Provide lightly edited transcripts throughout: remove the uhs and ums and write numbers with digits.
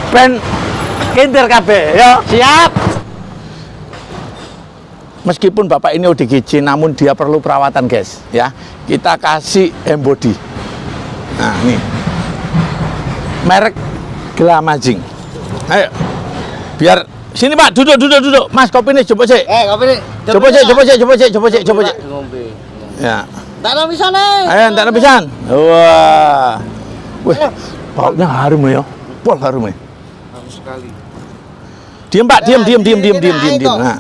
Ben kintir kabeh ya. Siap. Meskipun Bapak ini ODGJ, namun dia perlu perawatan, guys. Ya, kita kasih embody. Nah, ini merek Glamazing. Ayo, biar sini Pak, duduk. Mas, kopi ini coba sih. Kopi ini. Coba sih. Ngombe. Ya. Tak ada bisa nih. Ayo, tak ada pisan. Wah, wih, baunya harum ya. Pol harum ya. Harum sekali. Diam Pak, diam. Nah.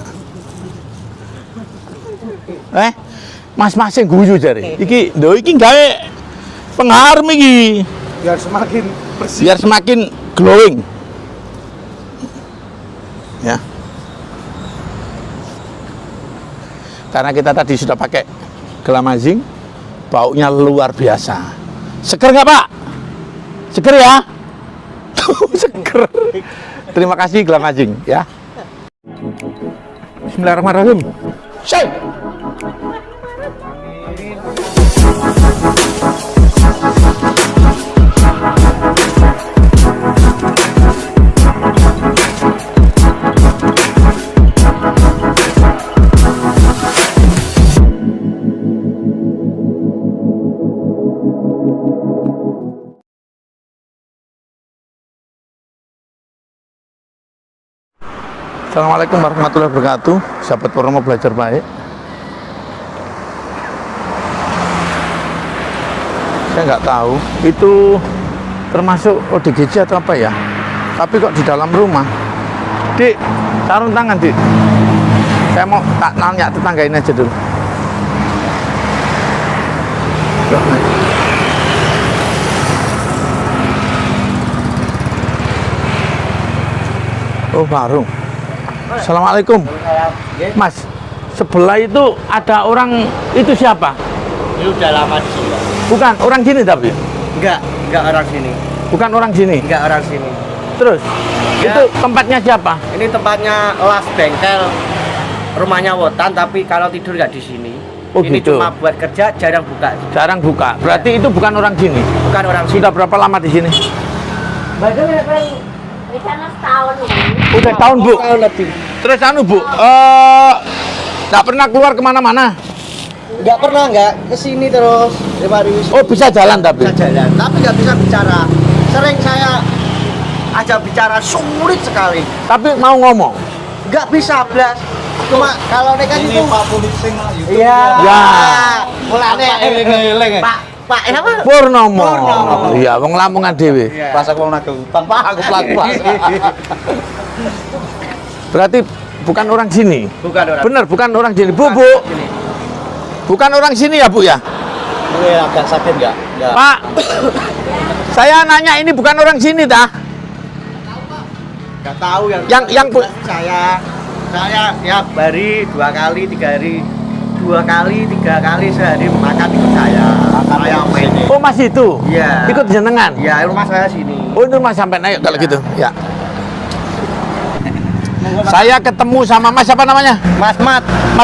Mas yang guyu jare. Iki gawe pengharum iki. Biar semakin bersih. Biar semakin glowing. Ya. Karena kita tadi sudah pakai Glamazing, baunya luar biasa. Seger nggak Pak? Seger ya? Seger. Terima kasih Glamazing ya. Bismillahirrahmanirrahim. Syai. Assalamualaikum warahmatullahi wabarakatuh. Sahabat Purnomo Belajar Baik. Saya nggak tahu itu termasuk ODGJ atau apa ya. Tapi kok di dalam rumah. Dik, sarung tangan Dik. Saya mau tak nanya tetangga ini aja dulu. Oh, baru. Assalamualaikum. Mas, sebelah itu ada orang, itu siapa? Ini udah lama di sini. Bukan orang sini tapi? Enggak orang sini. Bukan orang sini? Enggak orang sini. Terus? Ya. Itu tempatnya siapa? Ini tempatnya las bengkel rumahnya Wotan, tapi kalau tidur nggak di sini. Oh, ini gitu. cuma buat kerja, jarang buka. Jarang buka. Berarti itu bukan orang sini? Bukan orang sini. Sudah berapa lama di sini? Di sana setahun ini. Udah tahun Bu? Tahun lebih. Terus Bu, nggak pernah keluar kemana-mana? Nggak pernah, nggak kesini terus. Oh, bisa jalan tapi? Bisa jalan, tapi nggak bisa bicara. Sering saya ajak bicara, sulit sekali. Tapi mau ngomong? Nggak bisa, Blas. Cuma kalau nekat itu Pak Polisi iya. Ya. Mulane Pak apa? Purnomo. Purnomo. Iya, wong Lamongan dhewe. Pas aku mau nagih utang, Pak, aku pelaku. Berarti bukan orang sini. Bukan orang. Bener, bukan orang sini. Bu. Bukan orang sini ya, Bu ya? Gue agak sakit nggak? Pak, saya nanya ini bukan orang sini dah. Nggak tahu Yang saya ya hari 2 kali 3 hari 2 kali 3 kali sehari makan ikut saya. Saya ini. Oh, Mas itu? Iya. Ikut jenengan? Iya, rumah saya sini. Oh, itu Mas sampai naik kalau Ya. gitu. Ya. Saya ketemu sama Mas siapa namanya? Mas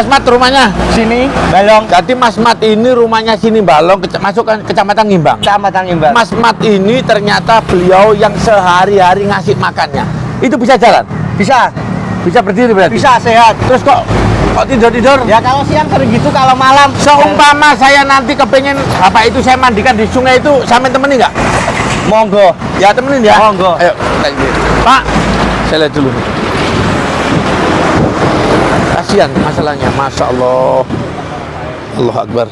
Mat rumahnya sini Balong. Jadi Mas Mat ini rumahnya sini Balong, masuk ke Kecamatan Ngimbang. Kecamatan Ngimbang. Mas Mat ini ternyata beliau yang sehari-hari ngasih makannya. Itu bisa jalan? Bisa Berdiri berarti? bisa sehat. Terus kok tidur-tidur? Ya kalau siang sering gitu, kalau malam Seumpama saya nanti kepengen Bapak itu saya mandikan di sungai itu, sampai temenin nggak? monggo. Ya temenin ya. Monggo. Ayo, Pak, saya lihat dulu. Kasihan masalahnya, Masya Allah. Allahu Akbar.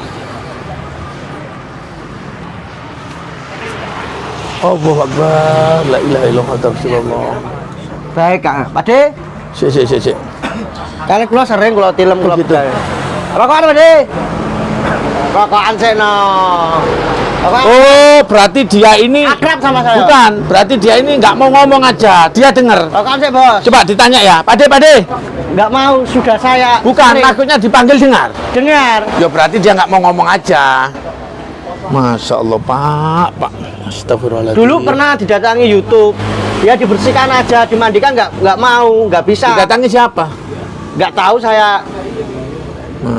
Allahu Akbar. La ilaha illallah Rasulullah. Baik, Kak. Pade. Si. Kalian kula sering kula tilem kula Begitu. budal. Rokokan, Pade. Rokokan seno. Oh, berarti dia ini Akrab sama saya. bukan, berarti dia ini nggak mau ngomong aja, dia denger. Rokokan sih, Bos. Coba ditanya ya, Pade. Nggak mau, sudah saya Bukan, sering takutnya dipanggil dengar. dengar. Ya berarti dia nggak mau ngomong aja. Masya Allah, Pak. Astagfirullahaladzim. Dulu pernah didatangi YouTube. Ya dibersihkan aja, dimandikan nggak mau, nggak bisa. Didatangi siapa? Nggak tahu saya.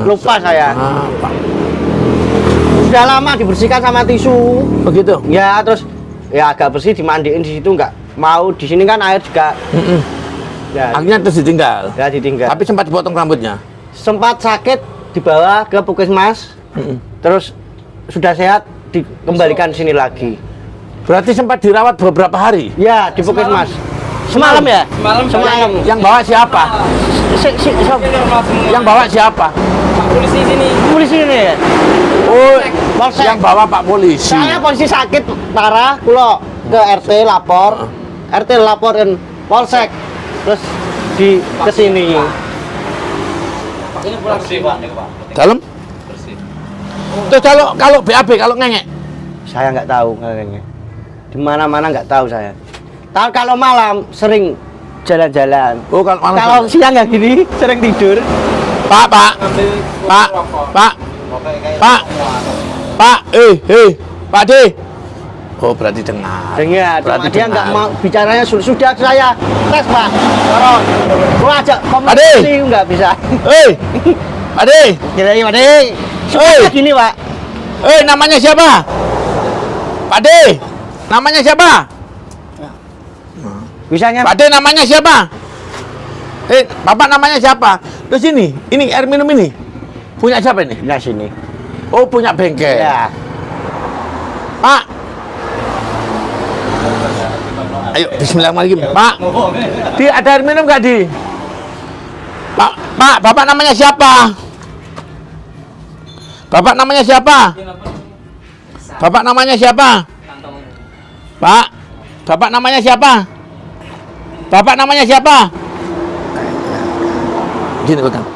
Lupa saya. Pak. Sudah lama dibersihkan sama tisu. Begitu. Ya terus ya agak bersih, dimandiin di situ nggak mau di sini kan air juga. Ya, Akhirnya terus ditinggal. ya ditinggal. Tapi sempat dipotong rambutnya. Sempat sakit dibawa ke Puskesmas, terus sudah sehat dikembalikan sini lagi. Berarti sempat dirawat beberapa hari. Ya di Puskesmas. Semalam ya? Semalam. Yang bawa siapa? Yang bawa siapa? Polisi sini. Polisi ini ya? Oh, Polsek. yang bawa Pak Polisi. Saya posisi sakit parah, kulo ke RT lapor, RT laporin Polsek, terus di kesini. Ini pulang bersih, Pak. Dalam? Bersih. Terus kalau BAB kalau ngengek. Saya nggak tahu kayaknya. Di mana-mana nggak tahu saya. Tahu kalau malam sering jalan-jalan. Oh, kalau malam. Kalau siang nggak gini, sering tidur. Pak, Pak, Pak, Pak, Pak, Pak, Pak D. Oh, berarti dengar. Dengar, Berarti cuma dia nggak dengar. mau bicaranya sudah saya tes Pak. Tolong, gua ajak komunikasi nggak bisa. Pak D. Jadi Pak De, supaya gini Pak. Namanya siapa? Pak D. Namanya siapa? Bisanya Pak D namanya siapa? Bapak namanya siapa? Terus ini air minum ini punya siapa ini? nah sini. Oh, punya bengkel. Ya. Pak. Ayo, bismillahirrahmanirrahim. Pak. Di ada air minum nggak di? Pak, Bapak namanya siapa? Bapak namanya siapa? Bapak namanya siapa? Pak. Bapak namanya siapa? Bapak namanya siapa? Gini pegang.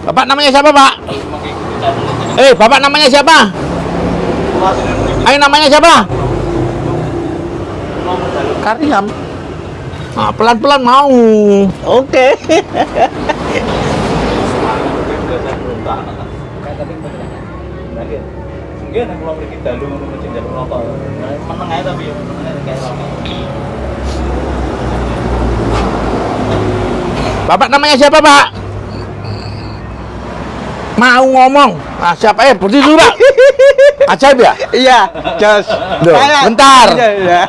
Bapak namanya siapa, Pak? Bapak namanya siapa? Ayo, namanya siapa? Karyam. Nah, pelan-pelan mau. Oke. Mungkin aku mau pergi dalu ngono sing jalur rokok. Meneng ae tapi yo meneng kayak rokok. Bapak namanya siapa, Pak? Mau ngomong. Nah, siapa berdiri dulu, Pak. Ajaib ya? Iya, Jos. Loh, bentar. Iya.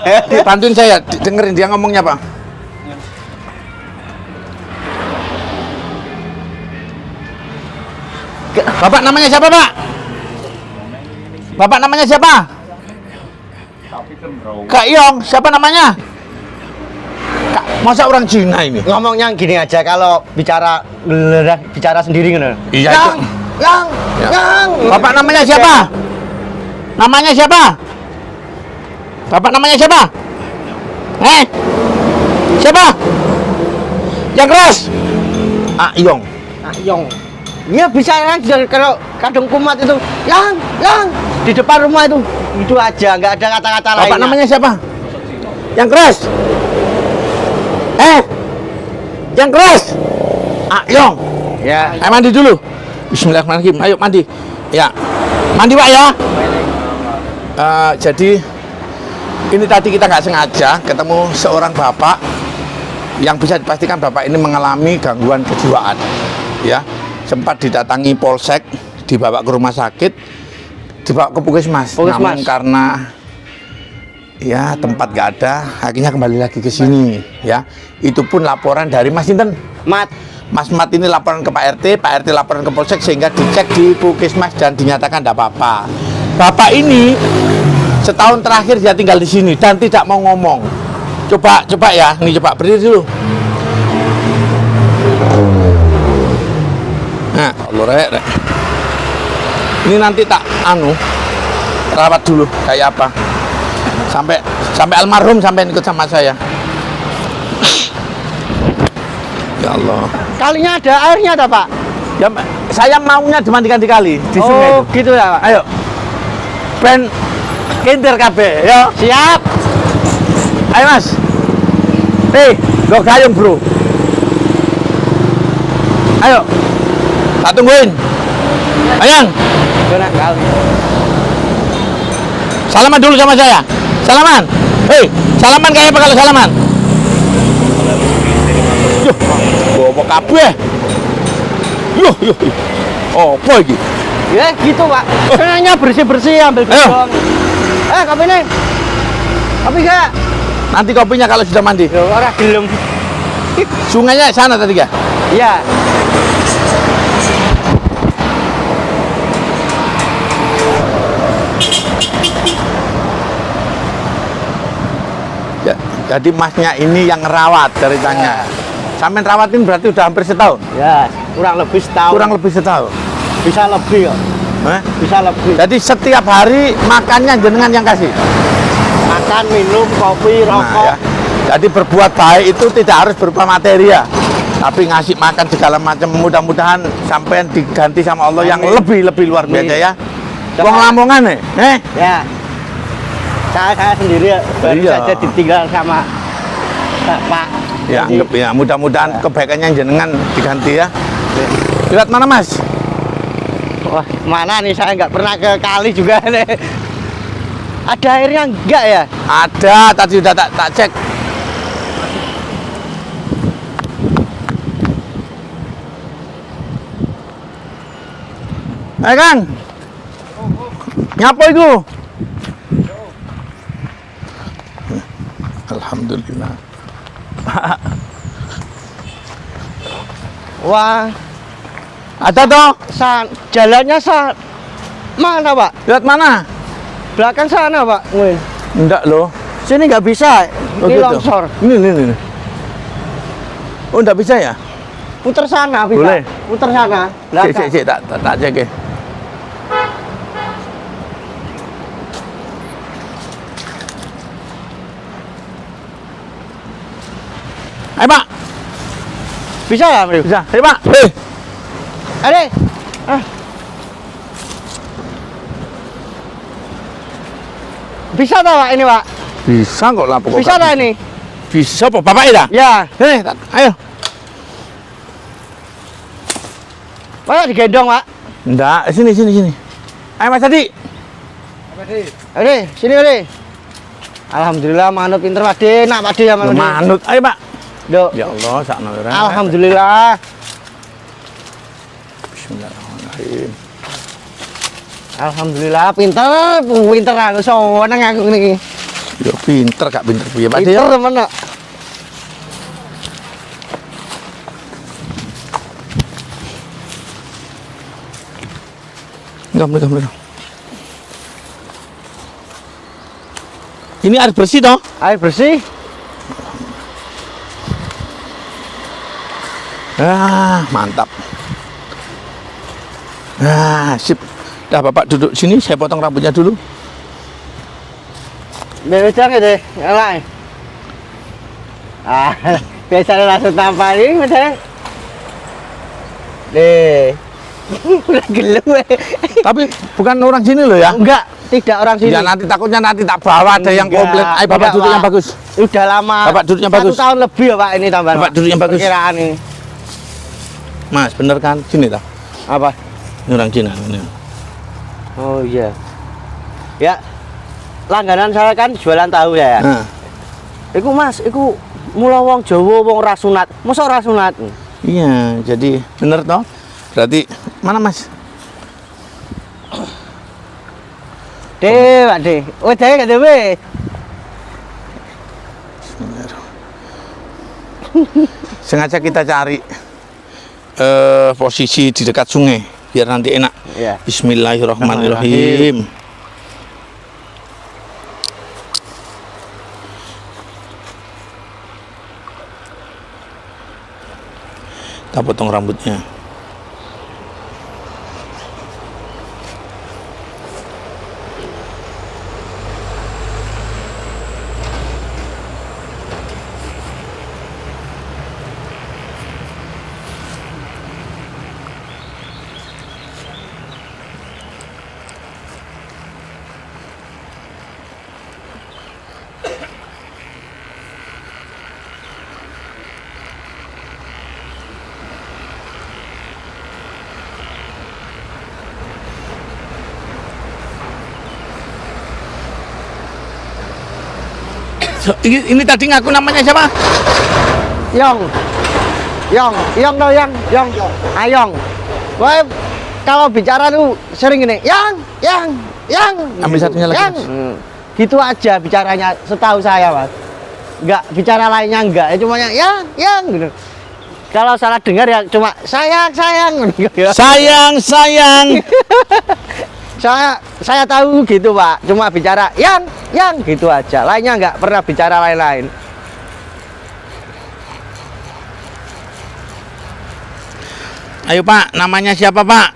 Bantuin saya, dengerin dia ngomongnya, Pak. Bapak namanya siapa, Pak? Bapak namanya siapa? Kak Yong, siapa namanya? Kak, masa orang Cina ini? Ngomongnya gini aja kalau bicara sendiri gitu. Iya, Yang, Ya. yang. Bapak namanya siapa? Namanya siapa? Bapak namanya siapa? Siapa? Yang keras? Yong. Yong. Iya bisa kan kalau kadung kumat itu yang di depan rumah itu aja nggak ada kata-kata lain. Bapak namanya siapa? Yang keras? Yang keras? Yong. Ya. Ayo mandi dulu. Bismillahirrahmanirrahim. Ayo mandi. Ya. Mandi, Pak ya. Jadi ini tadi kita nggak sengaja ketemu seorang bapak yang bisa dipastikan bapak ini mengalami gangguan kejiwaan. Ya. Sempat didatangi Polsek, dibawa ke rumah sakit, dibawa ke Puskesmas. Namun karena ya tempat nggak ada, akhirnya kembali lagi ke sini. Ya, itu pun laporan dari Mas Sinten. Mas Mat ini laporan ke Pak RT laporan ke Polsek sehingga dicek di Puskesmas dan dinyatakan tidak apa-apa. Bapak ini setahun terakhir dia tinggal di sini dan tidak mau ngomong. Coba ya, ini coba berdiri dulu. Nah, rek. Ini nanti tak rawat dulu kayak apa. Sampai almarhum sampai ikut sama saya. Ya Allah. Kalinya ada airnya ada Pak? Ya, saya maunya dimandikan di kali di sungai itu. Gitu ya Pak. Ayo. Ben kinder kabeh, ya. Siap. Ayo Mas. Go gayung, Bro. Ayo. Tak tungguin. Ayang. Salaman dulu sama saya. Salaman. Salaman kayak apa kalau salaman? Yuh, bawa kabeh. Yuh. Oh, apa iki? Ya gitu Pak. Senangnya bersih-bersih ambil Ayo. gedong. Kopi nih. Kopi gak? Nanti kopinya kalau sudah mandi. Ya orang gelem. Sungainya sana tadi ya? Iya. Ya, jadi masnya ini yang ngerawat ceritanya. Sampean rawatin berarti udah hampir setahun? Ya, kurang lebih setahun. Kurang lebih setahun. Bisa lebih kok. Bisa lebih. Jadi setiap hari makannya jenengan yang kasih? Makan, minum, kopi, Nah, rokok. ya. Jadi berbuat baik itu tidak harus berupa materi ya, tapi ngasih makan segala macam. Mudah-mudahan sampean diganti sama Allah yang Amin. lebih luar biasa ya. Coba. Wong Lamongan nih, Ya. Saya sendiri baru Iya. saja ditinggal sama Bapak. ya Jadi, anggap ya. Mudah-mudahan kebaikannya jenengan diganti ya. Lihat mana Mas? wah, mana nih saya nggak pernah ke kali juga nih. Ada airnya enggak ya? Ada, tadi udah tak cek. Kang. Nyapa itu? Alhamdulillah. Wah, Ada toh? jalannya mana Pak? Lihat mana? Belakang sana Pak. Wih, Enggak loh. sini nggak bisa. Oh, Ini gitu. longsor. Ini. Oh, enggak bisa ya? Putar sana bisa. Boleh. Putar sana. Belakang. Cek, tak cek ya. Ayo Pak, Bisa ya, Bro? bisa. Ayo Pak. Ade. Ah. Bisa tak Pak ini Pak? Bisa kok lah pokoknya. Bisa tak ini? Bisa Pak, Bapak ya? Ya. Ayo. Pak digendong Pak. Enggak, sini. Ayo Mas Adi. Ade, sini Ade. Alhamdulillah manut pinter Pak De. Nak Pak De ya manut. Manut. Ayo Pak. Dok. Ya Allah, sakno ora. Alhamdulillah. Bismillahirrahmanirrahim. Alhamdulillah pinter aku seneng aku niki. Ya pinter Kak, pinter piye Pak De? Pinter temen kok. Enggak. Ini air bersih toh? Air bersih. Mantap. Sip. Dah Bapak duduk sini, saya potong rambutnya dulu. Bebecang ya deh, elak. Biasanya langsung tampar ini misalnya. Deh. Udah gelem Tapi bukan orang sini loh ya. Enggak, tidak orang sini. Ya nanti takutnya nanti tak bawa ada yang Enggak, komplain. Ayo Bapak enggak, duduk yang Pak. bagus. Udah lama. Bapak duduk yang bagus. 1 tahun lebih ya Pak ini tambahan. Bapak Pak. duduk yang bagus. Perkiraan ini. Mas, bener kan? Sini tak? Apa? Ini orang Cina. Ini. Oh iya. Ya. Langganan saya kan jualan tahu ya. Nah, Iku Mas, iku mula wong Jawa wong ra sunat. Mosok ra sunat? iya, jadi bener toh? Berarti mana Mas? Pak De. Oh, Dewe gak Dewe. Sengaja kita cari posisi di dekat sungai biar nanti enak. Iya. Bismillahirrahmanirrahim. Kita potong rambutnya. Ini tadi ngaku namanya siapa? Yong dong, Yong. Ayong. Wah, kalau bicara tuh sering gini, yang. Ambil satunya lagi, Yang. Mas. Gitu aja bicaranya, setahu saya, Mas. Enggak, bicara lainnya enggak. Ya cuma yang gitu. Kalau salah dengar ya cuma sayang. Sayang. Saya tahu gitu, Pak. Cuma bicara yang gitu aja. Lainnya enggak pernah bicara lain-lain. Ayo Pak, namanya siapa Pak?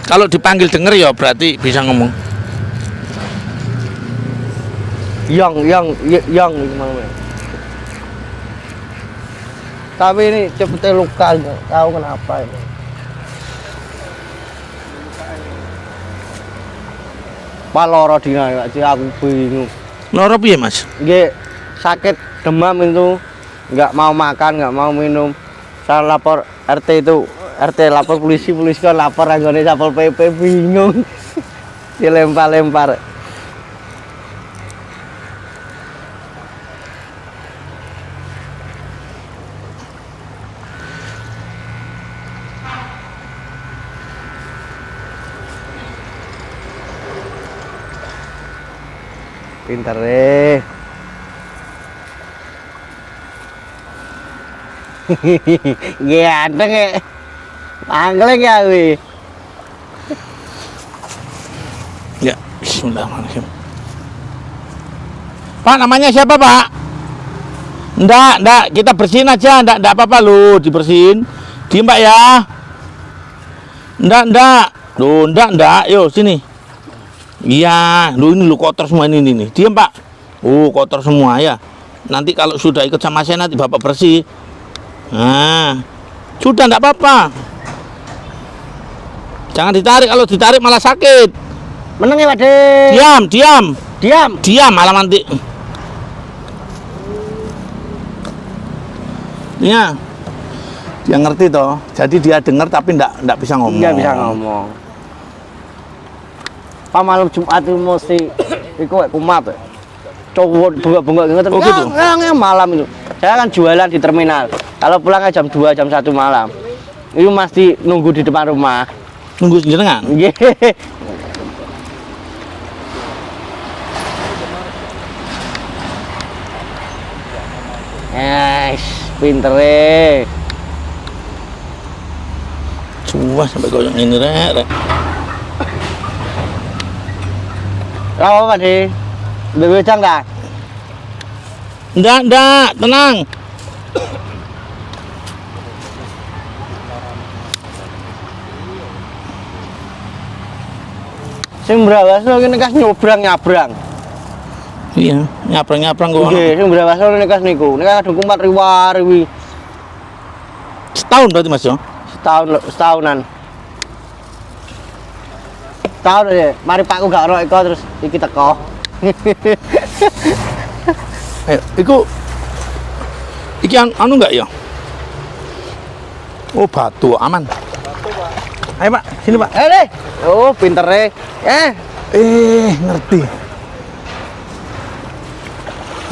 Kalau dipanggil denger ya berarti bisa ngomong. Yang gimana? Tapi ini cepetnya luka, nggak tahu kenapa ini. Pak loro dina ya, aku bingung. Loro piye Mas? Nggih, sakit demam itu, nggak mau makan, nggak mau minum. Saya lapor RT itu, RT lapor polisi kan lapor anggone Satpol PP, bingung. Dilempar-lempar. Pinter deh. Ganteng ya. Panggilnya ya wi. Ya, bismillahirrahmanirrahim. Pak, namanya siapa Pak? Ndak, kita bersihin aja, ndak apa-apa lu, dibersihin. Diem Pak ya. Ndak. Loh, ndak, yo sini. Iya, ini lu kotor semua ini nih. Diam Pak. Kotor semua ya. Nanti kalau sudah ikut sama saya nanti Bapak bersih. Nah, sudah enggak apa-apa. Jangan ditarik, kalau ditarik malah sakit. Meneng ya Pak De. Diam malah nanti. Ya. Dia ngerti toh. Jadi dia dengar tapi enggak bisa ngomong. Enggak bisa ngomong. Pak malam Jumat itu mesti iku kumat. Cowok bengok-bengok gitu. Oh, gitu? Yang malam itu. Saya kan jualan di terminal. Kalau pulangnya jam 2, jam 1 malam. Itu mesti nunggu di depan rumah. Nunggu jenengan. Nggih. Pintere. Cuma sampai goyang ini rek. Apa Pak De? Bebecang dah? Enggak, tenang. Sing brawaso iki nekas nyabrang. Iya, nyabrang kok. Nggih, sing brawaso nekas niku. Nekas kadung kumat riwar-riwi. Setahun berarti Mas yo? Setahunan. Setahun ya, mari Pakku gak ono eko terus iki teko. Ayo, iki anu enggak ya? Oh, batu aman. Ayo Pak, sini Pak. Deh. Oh, pintere. Ngerti.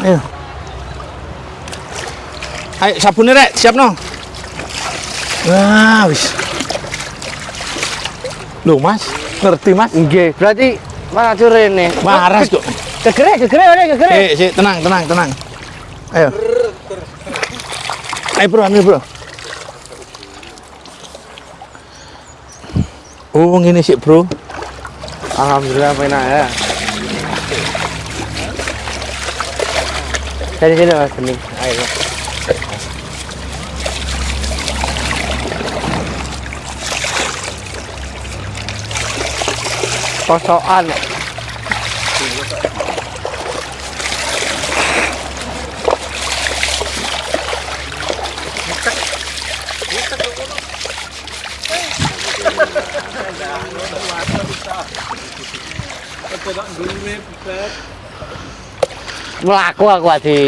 Ayo. Ayo sabunnya rek, siap no. Wah, wis. Loh Mas, ngerti Mas? Nggih, berarti mana rene. Waras kok. Kegere. Sik, tenang. Ayo. Ayo bro. Oh, ngene sih, Bro. Alhamdulillah penak ya. Sini Mas, bening. Ayo. Kosokan. Melaku aku adi.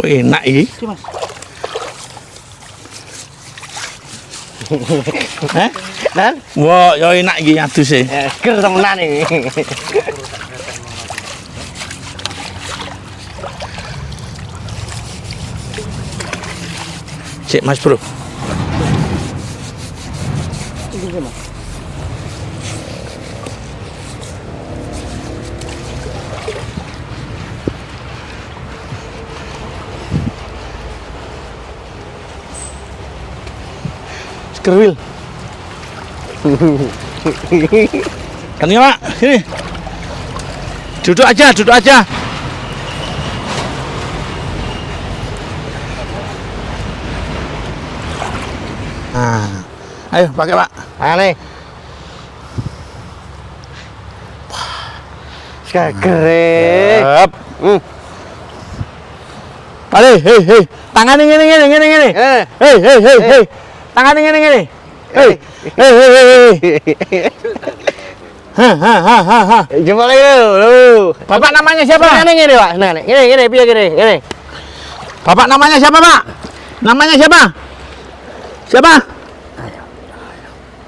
enak iki. Heh? Dan Wah, yo enak iki aduse. ger temenan iki. Cek Mas Bro. Skerwil. Kan ya, Pak. Sini. Duduk aja, duduk aja. Nah, ayo pakai Pak. Ane. Skagere. Up. Hei, hei, hei. Tangan ngene. Eh. Hei. Tangan ngene. Hei. Hei. Ha. Coba lagi lu. Bapak namanya siapa? Ngene, Pak. Nah, ngene, piye ngene. Bapak namanya siapa, Pak? Namanya siapa?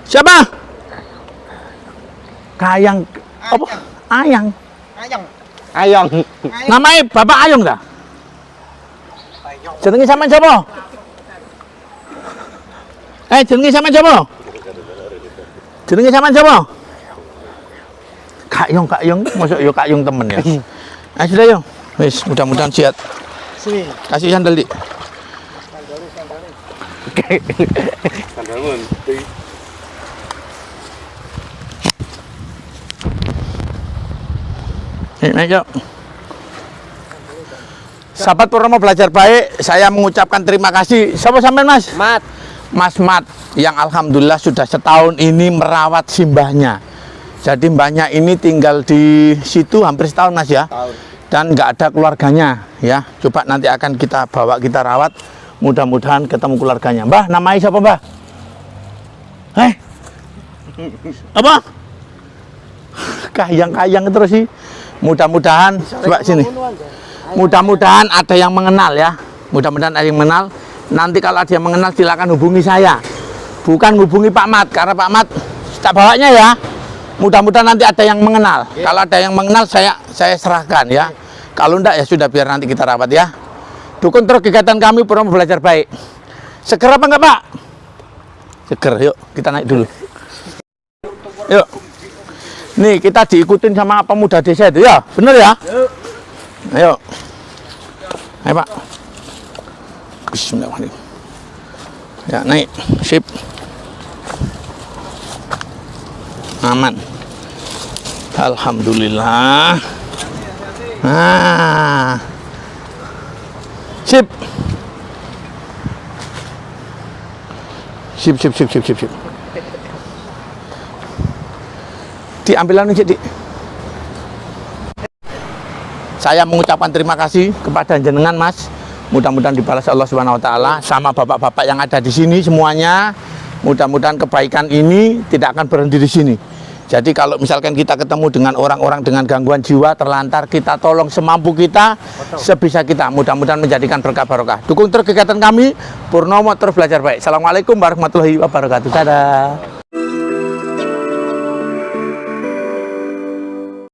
Siapa? Kayang. Apa? Ayang. Ayong. Namanya Bapak Ayong dah. Jenenge sampean sapa? Jenenge sampean sapa? Jenenge sampean sapa? Kak Yong, masuk yo Kak Yong temen ya. Sudah yo. Wis, mudah-mudahan sehat. Sini. Kasih sandal, Dik. Naik yuk. Sahabat Purnomo Belajar Baik, saya mengucapkan terima kasih. Siapa sampean Mas? Mat. Mas Mat, yang alhamdulillah sudah setahun ini merawat simbahnya. Jadi mbahnya ini tinggal di situ hampir setahun Mas ya. Dan nggak ada keluarganya ya. Coba nanti akan kita bawa, kita rawat. Mudah-mudahan ketemu keluarganya. Mbah, namanya siapa Mbah? Apa? Kayang terus sih. Mudah-mudahan, coba sini. Mudah-mudahan ada yang mengenal ya. Mudah-mudahan ada yang mengenal. Nanti kalau ada yang mengenal silakan hubungi saya. Bukan hubungi Pak Mat, karena Pak Mat tak bawanya ya. Mudah-mudahan nanti ada yang mengenal. Kalau ada yang mengenal saya serahkan ya. Kalau enggak ya sudah, biar nanti kita rawat ya. Dukung terus kegiatan kami Purnomo Belajar Baik. Seger apa enggak Pak? Seger, yuk kita naik dulu. Yuk. Nih kita diikutin sama pemuda desa itu ya, bener ya? Ayo. Ayo Pak. Bismillahirrahmanirrahim. Ya naik, sip. Aman. Alhamdulillah. Nah. Sip. Sip. Diambilan aja, Dik. Saya mengucapkan terima kasih kepada jenengan, Mas. Mudah-mudahan dibalas Allah Subhanahu wa taala, sama bapak-bapak yang ada di sini semuanya. Mudah-mudahan kebaikan ini tidak akan berhenti di sini. Jadi kalau misalkan kita ketemu dengan orang-orang dengan gangguan jiwa terlantar, kita tolong semampu kita, sebisa kita. Mudah-mudahan menjadikan berkah barokah. Dukung terus kegiatan kami Purnomo terus Belajar Baik. Assalamualaikum warahmatullahi wabarakatuh. Dadah.